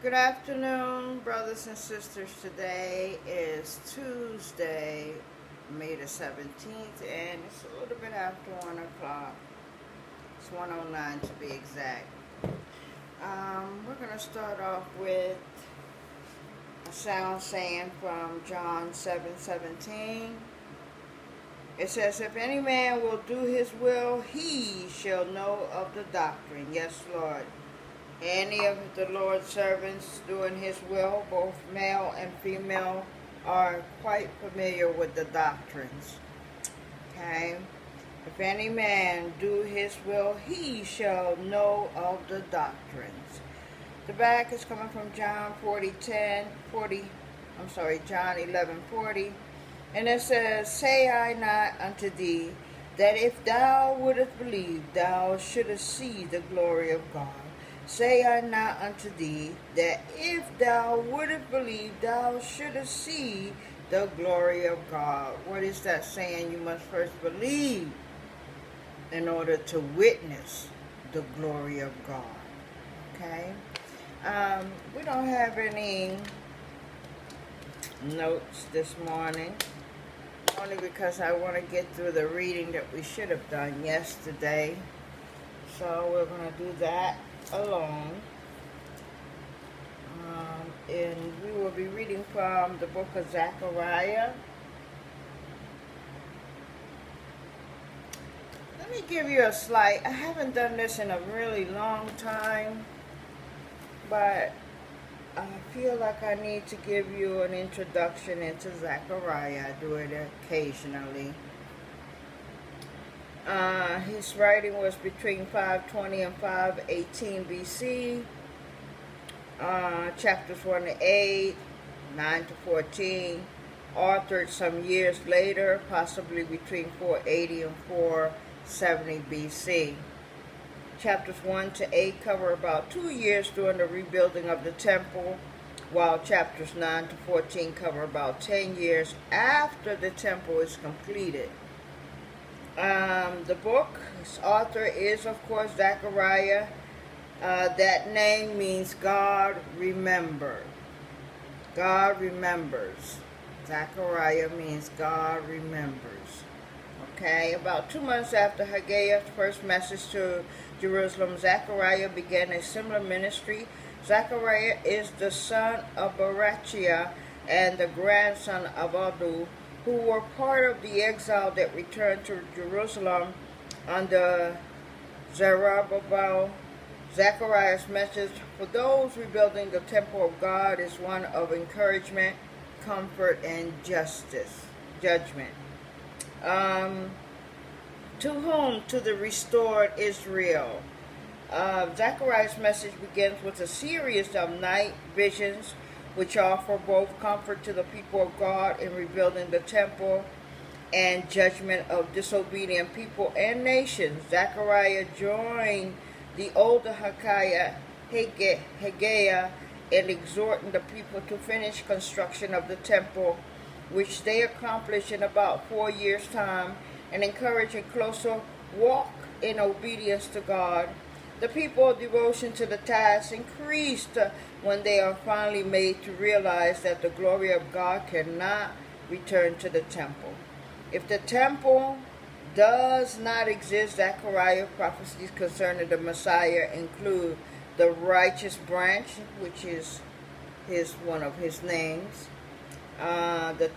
Good afternoon, brothers and sisters. Today is Tuesday, May the 17th, and it's a little bit after 1 o'clock. It's 1:09 to be exact. We're going to start off with a sound saying from John 7:17. It says, "If any man will do his will, he shall know of the doctrine." Yes, Lord. Any of the Lord's servants doing his will, both male and female, are quite familiar with the doctrines. Okay? If any man do his will, he shall know of the doctrines. The back is coming from John 11:40. And it says, "Say I not unto thee, that if thou wouldest believe, thou shouldest see the glory of God? Say I not unto thee, that if thou wouldest believe, thou shouldest see the glory of God." What is that saying? You must first believe in order to witness the glory of God. Okay? We don't have any notes this morning, only because I want to get through the reading that we should have done yesterday. So we're going to do that alone. And we will be reading from the book of Zechariah. Let me give you I haven't done this in a really long time, but I feel like I need to give you an introduction into Zechariah. I do it occasionally. His writing was between 520 and 518 BC. Chapters 1 to 8, 9 to 14. Authored some years later, possibly between 480 and 470 BC. Chapters 1 to 8 cover about 2 years during the rebuilding of the temple, while chapters 9 to 14 cover about 10 years after the temple is completed. The book's author is, of course, Zechariah. That name means God remembered. God remembers. Zechariah means God remembers. Okay, about 2 months after Haggai's first message to Jerusalem, Zechariah began a similar ministry. Zechariah is the son of Berechiah and the grandson of Adu, who were part of the exile that returned to Jerusalem under Zerubbabel. Zechariah's message for those rebuilding the temple of God is one of encouragement, comfort, and judgment. To whom? To the restored Israel. Zechariah's message begins with a series of night visions which offer both comfort to the people of God in rebuilding the temple and judgment of disobedient people and nations. Zechariah joined the older Haggai in exhorting the people to finish construction of the temple, which they accomplished in about 4 years' time, and encourage a closer walk in obedience to God. The people's devotion to the task increased when they are finally made to realize that the glory of God cannot return to the temple. If the temple does not exist, Zechariah's prophecies concerning the Messiah include the righteous branch, which is one of his names, the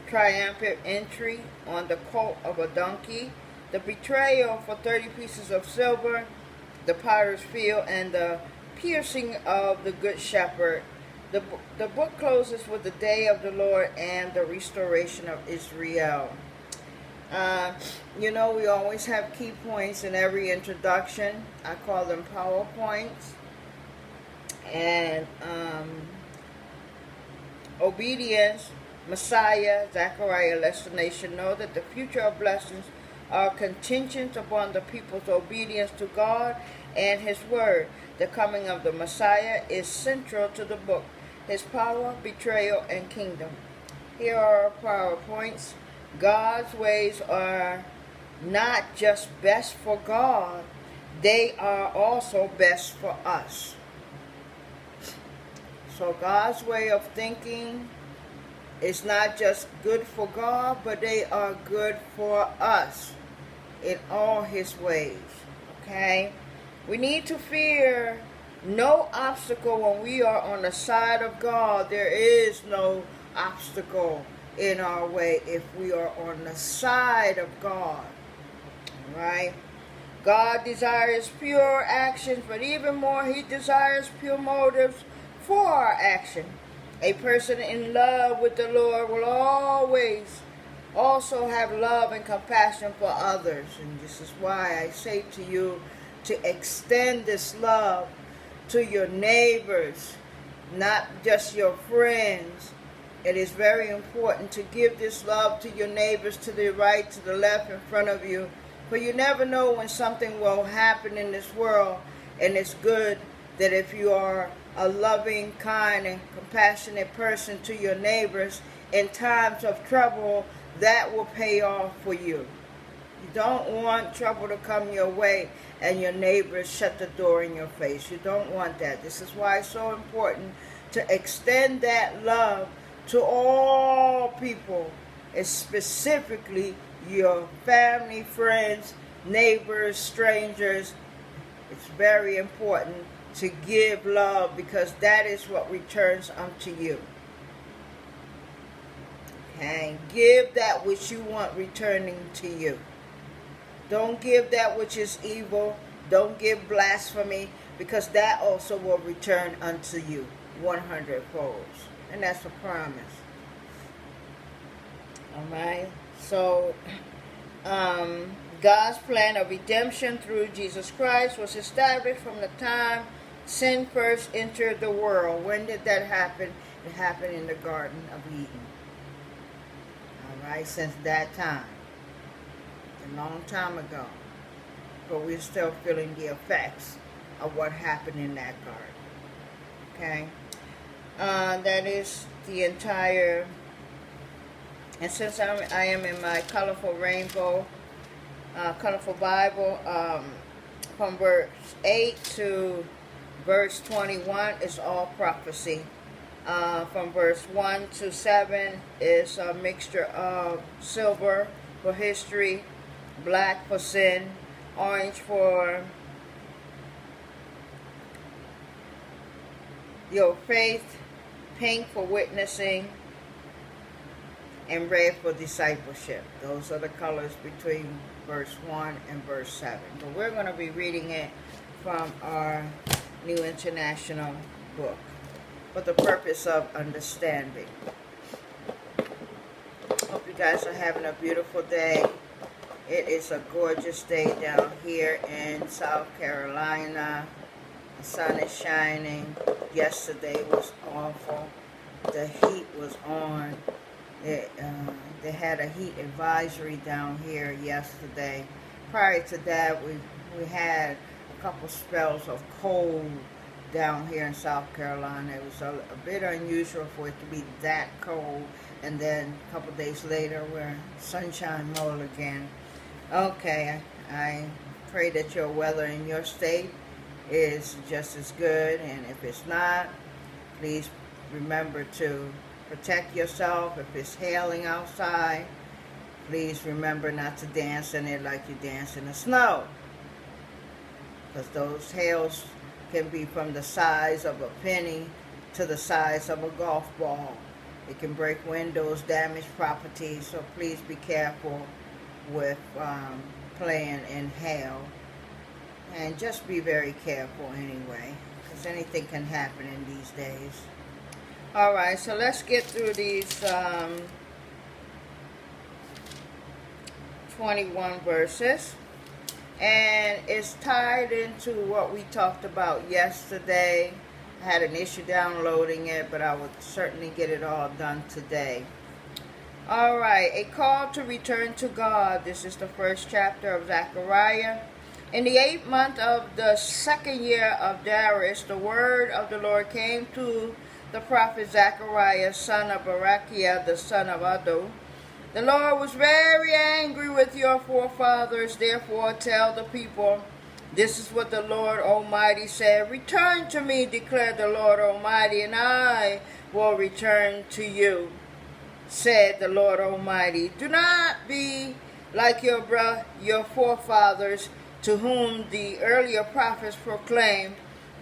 triumphant entry on the colt of a donkey, the betrayal for 30 pieces of silver, the potter's field, and the piercing of the good shepherd. The book closes with the day of the Lord and the restoration of Israel. We always have key points in every introduction. I call them PowerPoints. And obedience, Messiah, Zechariah lets the nation know that the future of blessings are contingent upon the people's obedience to God and His Word. The coming of the Messiah is central to the book, His power, betrayal, and kingdom. Here are our PowerPoints. God's ways are not just best for God, they are also best for us. So God's way of thinking is not just good for God, but they are good for us in all his ways. Okay? We need to fear no obstacle when we are on the side of God. There is no obstacle in our way if we are on the side of God. Right? God desires pure actions, but even more, he desires pure motives for our action. A person in love with the Lord will always also have love and compassion for others. And this is why I say to you to extend this love to your neighbors, not just your friends. It is very important to give this love to your neighbors, to the right, to the left, in front of you. For you never know when something will happen in this world, and it's good that if you are a loving, kind, and compassionate person to your neighbors in times of trouble, that will pay off for you. You don't want trouble to come your way and your neighbors shut the door in your face. You don't want that. This is why it's so important to extend that love to all people, specifically your family, friends, neighbors, strangers. It's very important to give love, because that is what returns unto you. Okay? Give that which you want returning to you. Don't give that which is evil. Don't give blasphemy, because that also will return unto you 100 folds. And that's a promise. Alright? So, God's plan of redemption through Jesus Christ was established from the time sin first entered the world. When did that happen? It happened in the Garden of Eden. Alright? Since that time. A long time ago. But we're still feeling the effects of what happened in that garden. Okay? That is the entire... And since I am in my colorful rainbow, colorful Bible, from verse 8 to verse 21 is all prophecy. From verse 1 to 7 is a mixture of silver for history, black for sin, orange for your faith, pink for witnessing, and red for discipleship. Those are the colors between verse 1 and verse 7. But we're going to be reading it from our New International Book for the purpose of understanding. Hope you guys are having a beautiful day. It is a gorgeous day down here in South Carolina. The sun is shining. Yesterday was awful. The heat was on. They had a heat advisory down here yesterday. Prior to that, we had a couple spells of cold down here in South Carolina. It was a bit unusual for it to be that cold, and then a couple days later we're sunshine mode again. Okay, I pray that your weather in your state is just as good, and if it's not, please remember to protect yourself. If it's hailing outside, please remember not to dance in it like you dance in the snow, because those hails can be from the size of a penny to the size of a golf ball. It can break windows, damage property, so please be careful with playing in hail, and just be very careful anyway, because anything can happen in these days. Alright, so let's get through these 21 verses. And it's tied into what we talked about yesterday. I had an issue downloading it, but I would certainly get it all done today. Alright, a call to return to God. This is the first chapter of Zechariah. In the 8th month of the 2nd year of Darius, the word of the Lord came to the prophet Zechariah, son of Berechiah, the son of Addo. The Lord was very angry with your forefathers. Therefore tell the people, This is what the Lord Almighty said. Return to me, declared the Lord Almighty, and I will return to you, said the Lord Almighty. Do not be like your forefathers, to whom the earlier prophets proclaimed.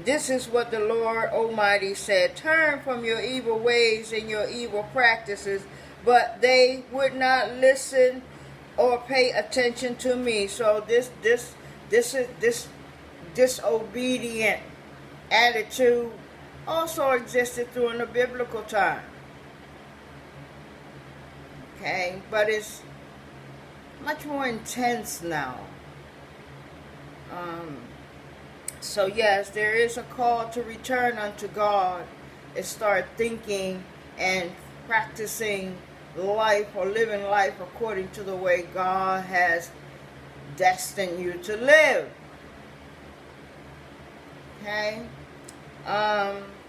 This is what the Lord Almighty said. Turn from your evil ways and your evil practices. But they would not listen or pay attention to me. So this disobedient attitude also existed during the biblical time. Okay, but it's much more intense now. So yes, there is a call to return unto God and start thinking and practicing life or living life according to the way God has destined you to live. Okay?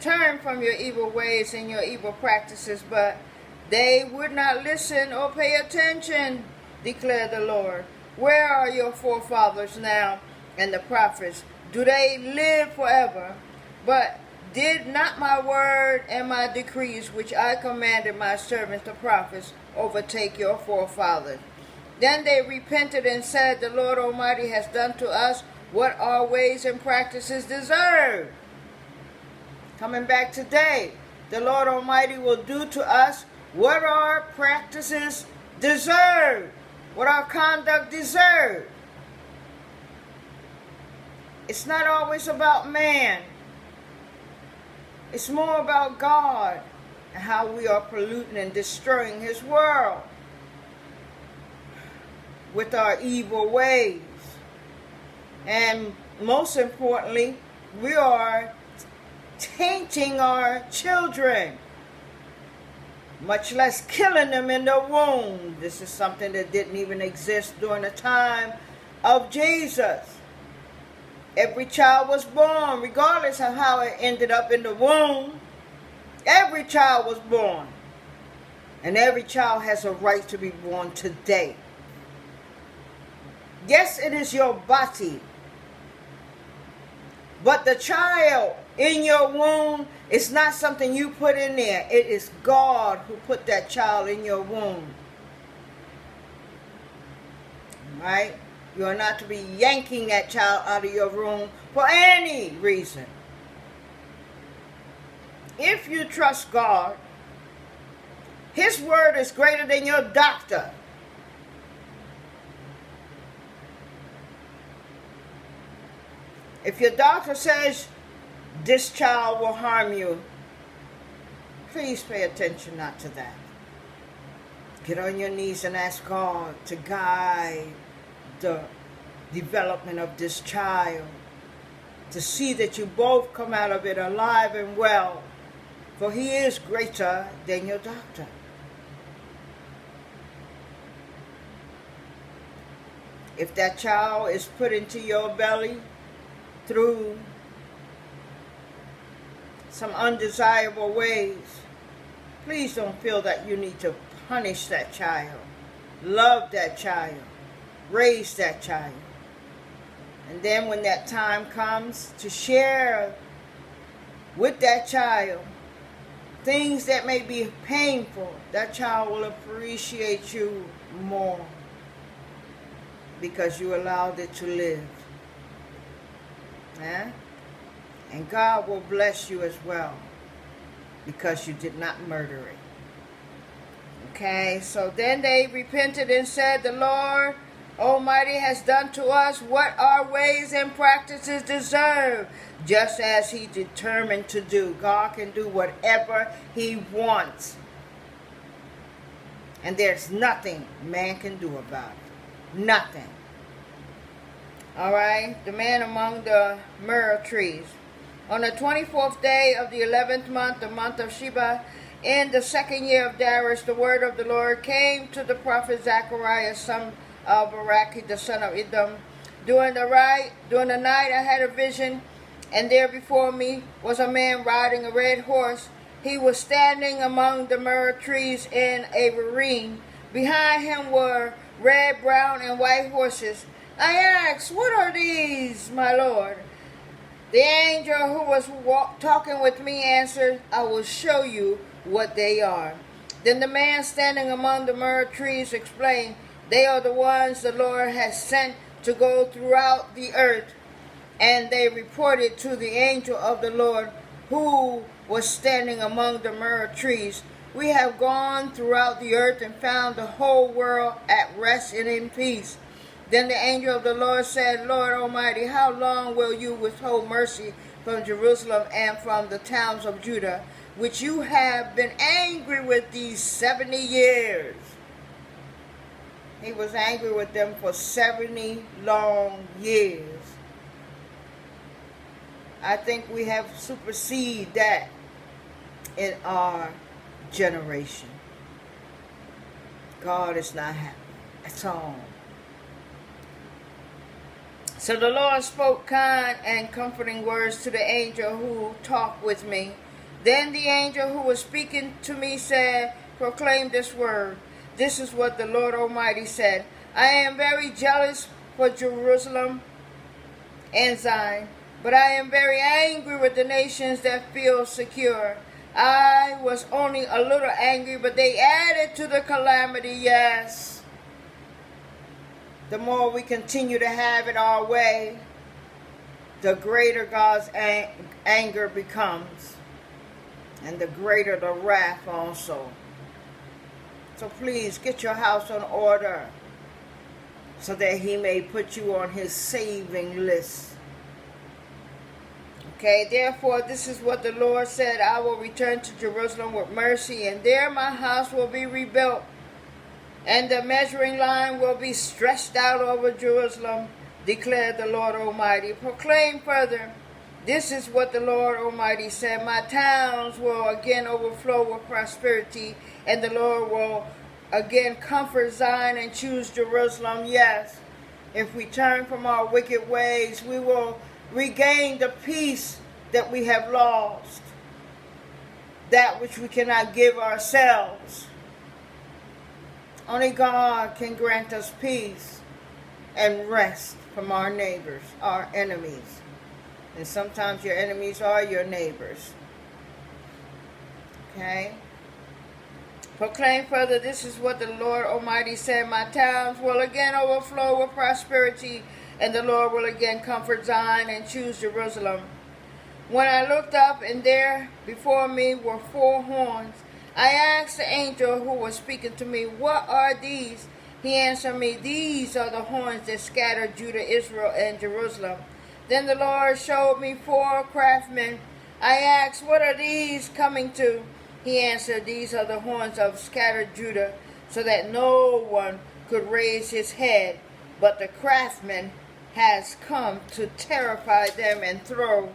Turn from your evil ways and your evil practices, but they would not listen or pay attention, declared the Lord. Where are your forefathers now and the prophets? Do they live forever? But did not my word and my decrees, which I commanded my servants the prophets, overtake your forefathers? Then they repented and said, the Lord Almighty has done to us what our ways and practices deserve. Coming back today, the Lord Almighty will do to us what our practices deserve, what our conduct deserves. It's not always about man. It's more about God and how we are polluting and destroying His world with our evil ways. And most importantly, we are tainting our children, much less killing them in the womb. This is something that didn't even exist during the time of Jesus. Every child was born, regardless of how it ended up in the womb. Every child was born. And every child has a right to be born today. Yes, it is your body. But the child in your womb is not something you put in there. It is God who put that child in your womb. Right? You are not to be yanking that child out of your womb for any reason. If you trust God, His word is greater than your doctor. If your doctor says this child will harm you, please pay attention not to that. Get on your knees and ask God to guide the development of this child, to see that you both come out of it alive and well, for He is greater than your doctor. If that child is put into your belly through some undesirable ways, please don't feel that you need to punish that child. Love that child. Raise that child. And then when that time comes to share with that child things that may be painful, that child will appreciate you more because you allowed it to live. And God will bless you as well because you did not murder it. Okay, so then they repented and said, the Lord Almighty has done to us what our ways and practices deserve, just as He determined to do. God can do whatever He wants. And there's nothing man can do about it. Nothing. All right, the man among the myrrh trees. On the 24th day of the 11th month, the month of Sheba, in the second year of Darius, the word of the Lord came to the prophet Zechariah, son of Baraki, the son of Edom. During the night I had a vision, and there before me was a man riding a red horse. He was standing among the myrrh trees in a ravine. Behind him were red, brown, and white horses. I asked, what are these, my Lord? The angel who was talking with me answered, I will show you what they are. Then the man standing among the myrrh trees explained, they are the ones the Lord has sent to go throughout the earth. And they reported to the angel of the Lord who was standing among the myrrh trees, we have gone throughout the earth and found the whole world at rest and in peace. Then the angel of the Lord said, Lord Almighty, how long will you withhold mercy from Jerusalem and from the towns of Judah, which you have been angry with these 70 years? He was angry with them for 70 long years. I think we have superseded that in our generation. God is not happy at all. So the Lord spoke kind and comforting words to the angel who talked with me. Then the angel who was speaking to me said, proclaim this word. This is what the Lord Almighty said. I am very jealous for Jerusalem and Zion, but I am very angry with the nations that feel secure. I was only a little angry, but they added to the calamity, yes. The more we continue to have it our way, the greater God's anger becomes, and the greater the wrath also. So please get your house in order so that he may put you on his saving list. Okay, therefore this is what the Lord said, I will return to Jerusalem with mercy, and there my house will be rebuilt, and the measuring line will be stretched out over Jerusalem, declared the Lord Almighty. Proclaim further, this is what the Lord Almighty said, my towns will again overflow with prosperity, and the Lord will again comfort Zion and choose Jerusalem. Yes, if we turn from our wicked ways, we will regain the peace that we have lost, that which we cannot give ourselves. Only God can grant us peace and rest from our neighbors, our enemies. And sometimes your enemies are your neighbors. Okay? Proclaim further, this is what the Lord Almighty said, my towns will again overflow with prosperity, and the Lord will again comfort Zion and choose Jerusalem. When I looked up, and there before me were 4 horns, I asked the angel who was speaking to me, what are these? He answered me, these are the horns that scattered Judah, Israel, and Jerusalem. Then the Lord showed me 4 craftsmen. I asked, what are these coming to? He answered, these are the horns of scattered Judah, so that no one could raise his head, but the craftsman has come to terrify them and throw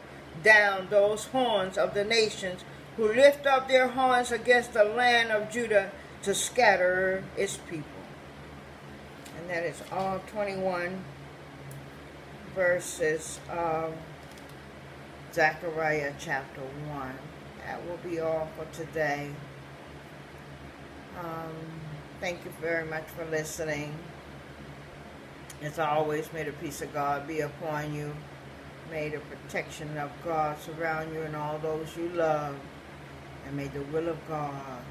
down those horns of the nations who lift up their horns against the land of Judah to scatter its people. And that is all 21 verses of Zechariah chapter 1. That will be all for today. Thank you very much for listening. As always, may the peace of God be upon you. May the protection of God surround you and all those you love. And may the will of God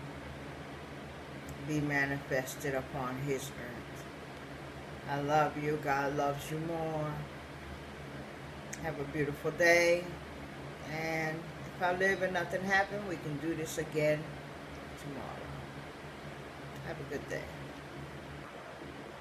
be manifested upon his earth. I love you. God loves you more. Have a beautiful day. And if I live and nothing happens, we can do this again tomorrow. Have a good day.